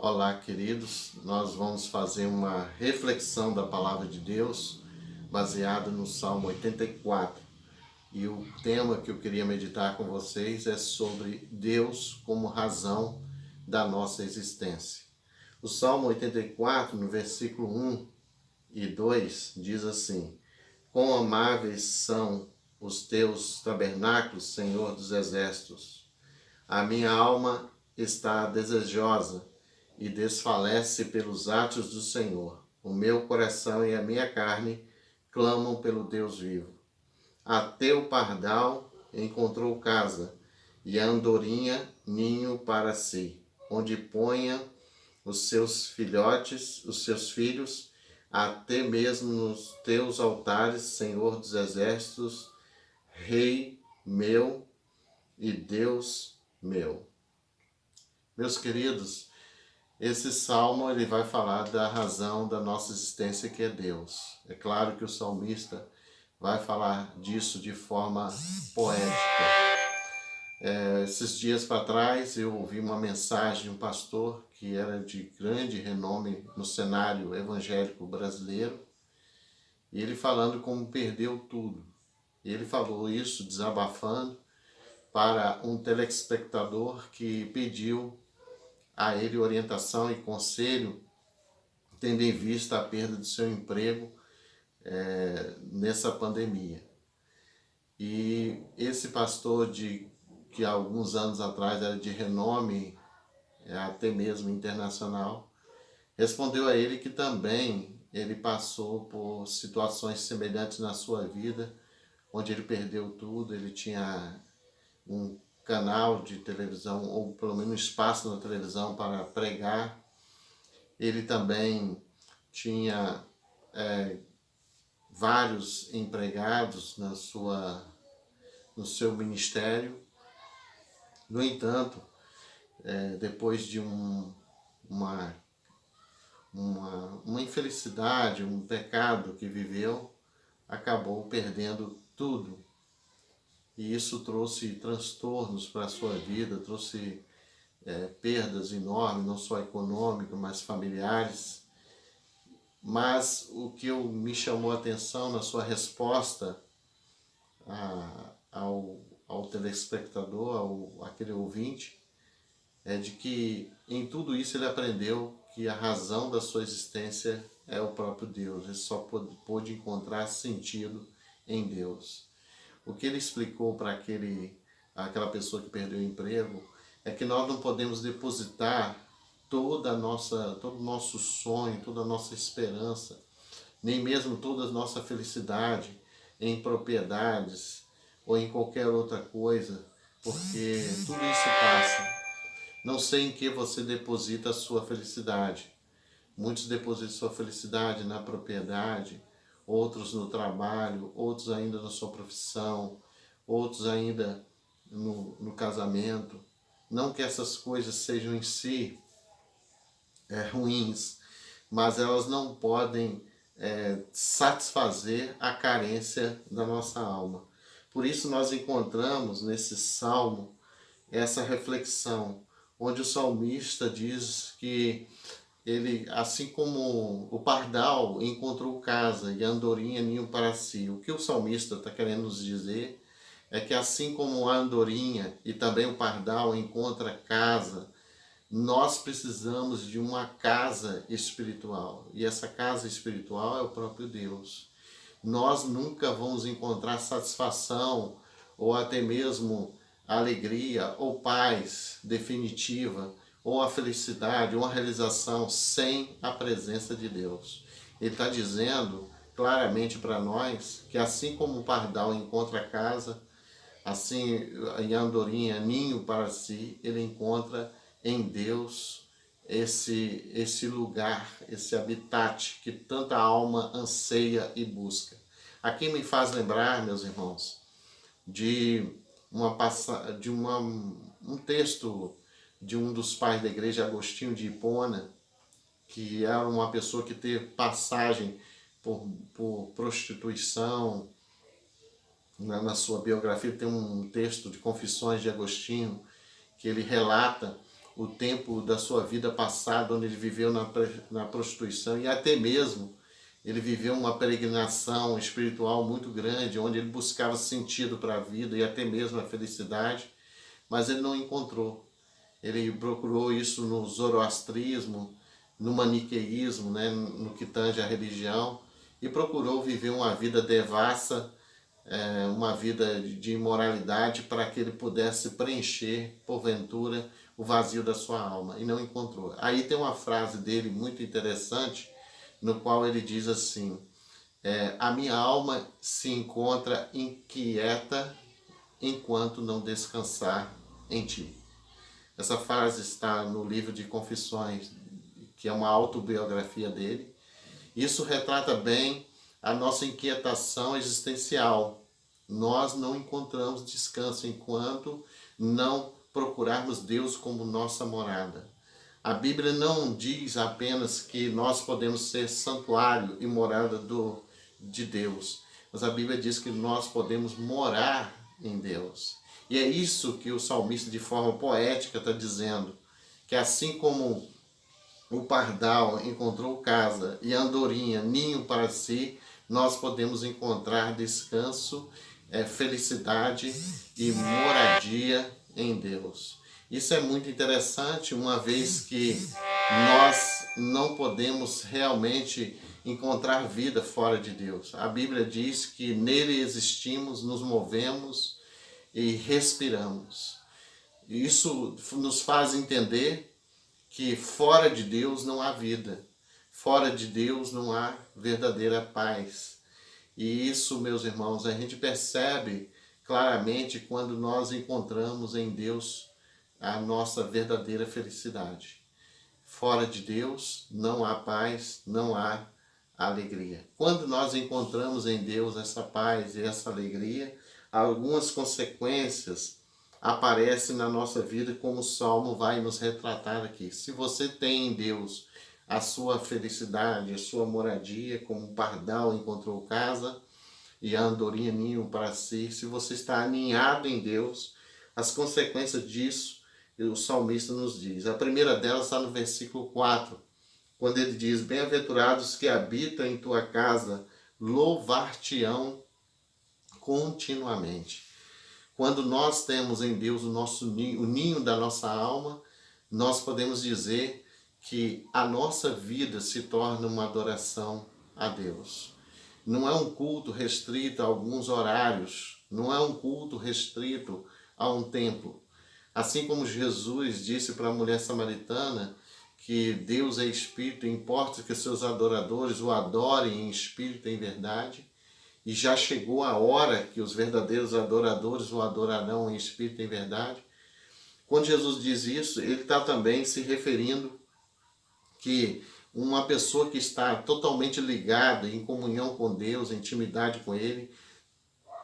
Olá, queridos. Nós vamos fazer uma reflexão da palavra de Deus baseada no Salmo 84. E o tema que eu queria meditar com vocês é sobre Deus como razão da nossa existência. O Salmo 84, no versículo 1 e 2, diz assim: Quão amáveis são os teus tabernáculos, Senhor dos exércitos! A minha alma está desejosa e desfalece pelos atos do Senhor. O meu coração e a minha carne clamam pelo Deus vivo. Até o pardal encontrou casa, e a andorinha ninho para si, onde ponha os seus filhotes, os seus filhos, até mesmo nos teus altares, Senhor dos exércitos, Rei meu e Deus meu. Meus queridos, esse salmo ele vai falar da razão da nossa existência, que é Deus. É claro que o salmista vai falar disso de forma poética. Esses dias para trás eu ouvi uma mensagem de um pastor que era de grande renome no cenário evangélico brasileiro, e ele falando como perdeu tudo. Ele falou isso desabafando para um telespectador que pediu a ele orientação e conselho, tendo em vista a perda do seu emprego nessa pandemia. E esse pastor, que há alguns anos atrás era de renome, até mesmo internacional, respondeu a ele que também ele passou por situações semelhantes na sua vida, onde ele perdeu tudo. Ele tinha um canal de televisão, ou pelo menos um espaço na televisão para pregar. Ele também tinha vários empregados no seu ministério. No entanto, depois de uma infelicidade, um pecado que viveu, acabou perdendo tudo. E isso trouxe transtornos para a sua vida, trouxe perdas enormes, não só econômicas, mas familiares. Mas o que me chamou a atenção na sua resposta ao telespectador, aquele ouvinte, é de que em tudo isso ele aprendeu que a razão da sua existência é o próprio Deus. Ele só pôde encontrar sentido em Deus. O que ele explicou para aquela pessoa que perdeu o emprego é que nós não podemos depositar todo o nosso sonho, toda a nossa esperança, nem mesmo toda a nossa felicidade em propriedades ou em qualquer outra coisa, porque tudo isso passa. Não sei em que você deposita a sua felicidade. Muitos depositam sua felicidade na propriedade, outros no trabalho, outros ainda na sua profissão, outros ainda no casamento. Não que essas coisas sejam em si ruins, mas elas não podem satisfazer a carência da nossa alma. Por isso nós encontramos nesse salmo essa reflexão, onde o salmista diz que ele, assim como o pardal encontrou casa e a andorinha ninho para si. O que o salmista está querendo nos dizer é que assim como a andorinha e também o pardal encontra casa, nós precisamos de uma casa espiritual. E essa casa espiritual é o próprio Deus. Nós nunca vamos encontrar satisfação ou até mesmo alegria ou paz definitiva, ou a felicidade, ou a realização sem a presença de Deus. Ele está dizendo claramente para nós que assim como o pardal encontra casa, assim a andorinha ninho para si, ele encontra em Deus esse lugar, esse habitat que tanta alma anseia e busca. Aqui me faz lembrar, meus irmãos, de um texto de um dos pais da igreja, Agostinho de Hipona, que era uma pessoa que teve passagem por prostituição. Na sua biografia tem um texto de Confissões de Agostinho, que ele relata o tempo da sua vida passada, onde ele viveu na prostituição, e até mesmo ele viveu uma peregrinação espiritual muito grande, onde ele buscava sentido para a vida e até mesmo a felicidade, mas ele não encontrou. Ele procurou isso no zoroastrismo, no maniqueísmo, né, no que tange a religião, e procurou viver uma vida devassa, uma vida de imoralidade, para que ele pudesse preencher, porventura, o vazio da sua alma, e não encontrou. Aí tem uma frase dele muito interessante, no qual ele diz assim: a minha alma se encontra inquieta enquanto não descansar em ti. Essa frase está no livro de Confissões, que é uma autobiografia dele. Isso retrata bem a nossa inquietação existencial. Nós não encontramos descanso enquanto não procurarmos Deus como nossa morada. A Bíblia não diz apenas que nós podemos ser santuário e morada de Deus, mas a Bíblia diz que nós podemos morar em Deus. E é isso que o salmista, de forma poética, está dizendo, que assim como o pardal encontrou casa e a andorinha ninho para si, nós podemos encontrar descanso, felicidade e moradia em Deus. Isso é muito interessante, uma vez que nós não podemos realmente encontrar vida fora de Deus. A Bíblia diz que nele existimos, nos movemos e respiramos. Isso nos faz entender que fora de Deus não há vida, fora de Deus não há verdadeira paz. E isso, meus irmãos, a gente percebe claramente quando nós encontramos em Deus a nossa verdadeira felicidade. Fora de Deus não há paz, não há alegria. Quando nós encontramos em Deus essa paz e essa alegria, algumas consequências aparecem na nossa vida, como o Salmo vai nos retratar aqui. Se você tem em Deus a sua felicidade, a sua moradia, como o pardal encontrou casa e a andorinha ninho para si, se você está aninhado em Deus, as consequências disso, o salmista nos diz. A primeira delas está no versículo 4, quando ele diz: bem-aventurados que habitam em tua casa, louvar-te-ão continuamente. Quando nós temos em Deus o nosso ninho, o ninho da nossa alma, nós podemos dizer que a nossa vida se torna uma adoração a Deus. Não é um culto restrito a alguns horários, não é um culto restrito a um templo. Assim como Jesus disse para a mulher samaritana que Deus é espírito, importa que seus adoradores o adorem em espírito e em verdade, e já chegou a hora que os verdadeiros adoradores o adorarão em espírito e em verdade. Quando Jesus diz isso, ele está também se referindo que uma pessoa que está totalmente ligada, em comunhão com Deus, em intimidade com Ele,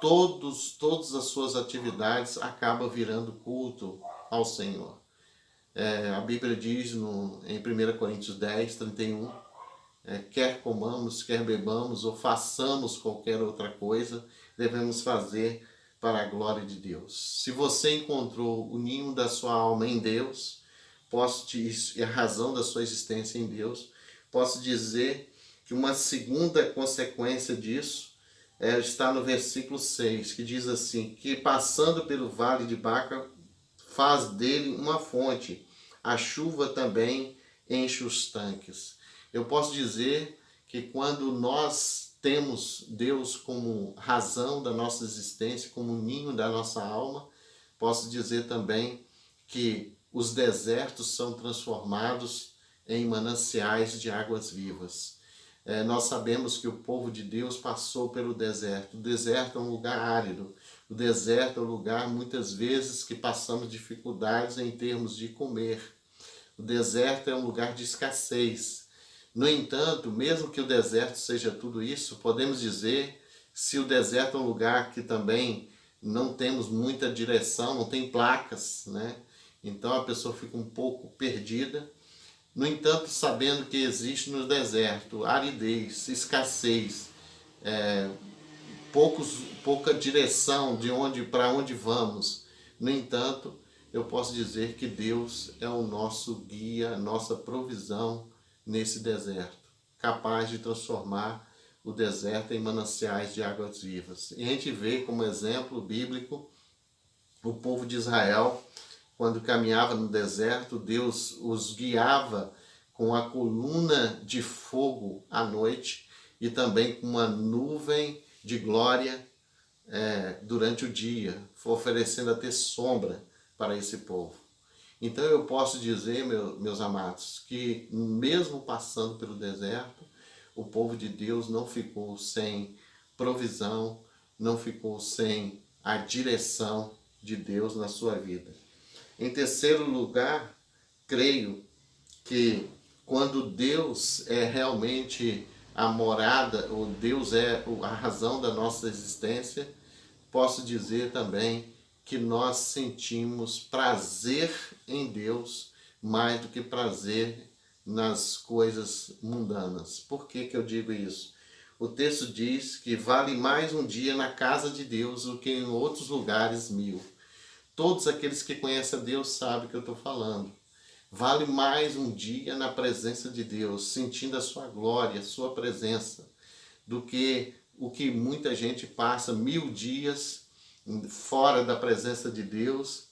todas as suas atividades acabam virando culto ao Senhor. A Bíblia diz em 1 Coríntios 10, 31, quer comamos, quer bebamos ou façamos qualquer outra coisa, devemos fazer para a glória de Deus. Se você encontrou o ninho da sua alma em Deus, e a razão da sua existência em Deus, posso dizer que uma segunda consequência disso está no versículo 6, que diz assim: que passando pelo vale de Baca, faz dele uma fonte, a chuva também enche os tanques. Eu posso dizer que quando nós temos Deus como razão da nossa existência, como ninho da nossa alma, posso dizer também que os desertos são transformados em mananciais de águas vivas. Nós sabemos que o povo de Deus passou pelo deserto. O deserto é um lugar árido. O deserto é um lugar, muitas vezes, que passamos dificuldades em termos de comer. O deserto é um lugar de escassez. No entanto, mesmo que o deserto seja tudo isso, podemos dizer, se o deserto é um lugar que também não temos muita direção, não tem placas, né? Então a pessoa fica um pouco perdida. No entanto, sabendo que existe no deserto aridez, escassez, pouca direção de para onde vamos. No entanto, eu posso dizer que Deus é o nosso guia, nossa provisão nesse deserto, capaz de transformar o deserto em mananciais de águas vivas. E a gente vê como exemplo bíblico o povo de Israel, quando caminhava no deserto, Deus os guiava com a coluna de fogo à noite e também com uma nuvem de glória durante o dia, oferecendo até sombra para esse povo. Então eu posso dizer, meus amados, que mesmo passando pelo deserto, o povo de Deus não ficou sem provisão, não ficou sem a direção de Deus na sua vida. Em terceiro lugar, creio que quando Deus é realmente a morada, ou Deus é a razão da nossa existência, posso dizer também que nós sentimos prazer em Deus mais do que prazer nas coisas mundanas. Por que eu digo isso? O texto diz que vale mais um dia na casa de Deus do que em outros lugares 1000. Todos aqueles que conhecem a Deus sabem o que eu estou falando. Vale mais um dia na presença de Deus, sentindo a sua glória, a sua presença, do que o que muita gente passa 1000 dias fora da presença de Deus,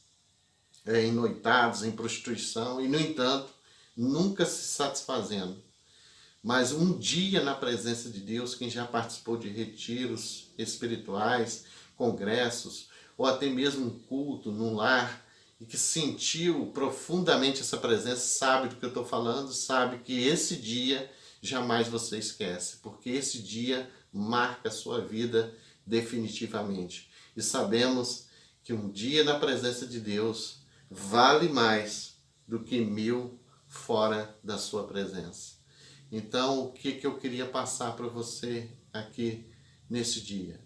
enoitados em prostituição e, no entanto, nunca se satisfazendo. Mas um dia na presença de Deus, quem já participou de retiros espirituais, congressos, ou até mesmo um culto num lar, e que sentiu profundamente essa presença, sabe do que eu estou falando, sabe que esse dia jamais você esquece, porque esse dia marca a sua vida definitivamente. E sabemos que um dia na presença de Deus vale mais do que 1000 fora da sua presença. Então, o que eu queria passar para você aqui nesse dia?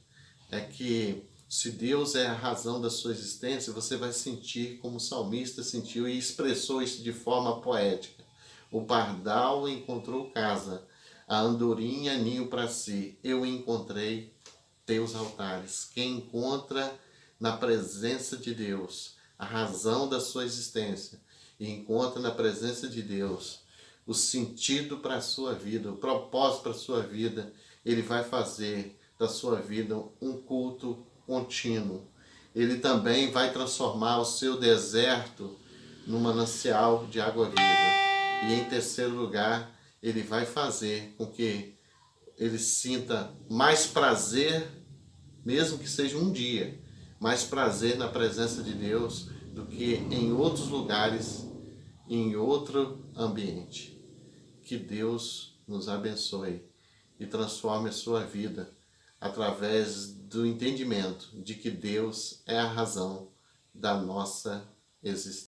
É que se Deus é a razão da sua existência, você vai sentir como o salmista sentiu e expressou isso de forma poética. O pardal encontrou casa, a andorinha ninho para si. Eu encontrei teus altares. Quem encontra na presença de Deus a razão da sua existência e encontra na presença de Deus o sentido para a sua vida, o propósito para a sua vida, ele vai fazer da sua vida um culto contínuo. Ele também vai transformar o seu deserto num manancial de água viva. E em terceiro lugar, ele vai fazer com que ele sinta mais prazer, mesmo que seja um dia, mais prazer na presença de Deus do que em outros lugares, em outro ambiente. Que Deus nos abençoe e transforme a sua vida através do entendimento de que Deus é a razão da nossa existência.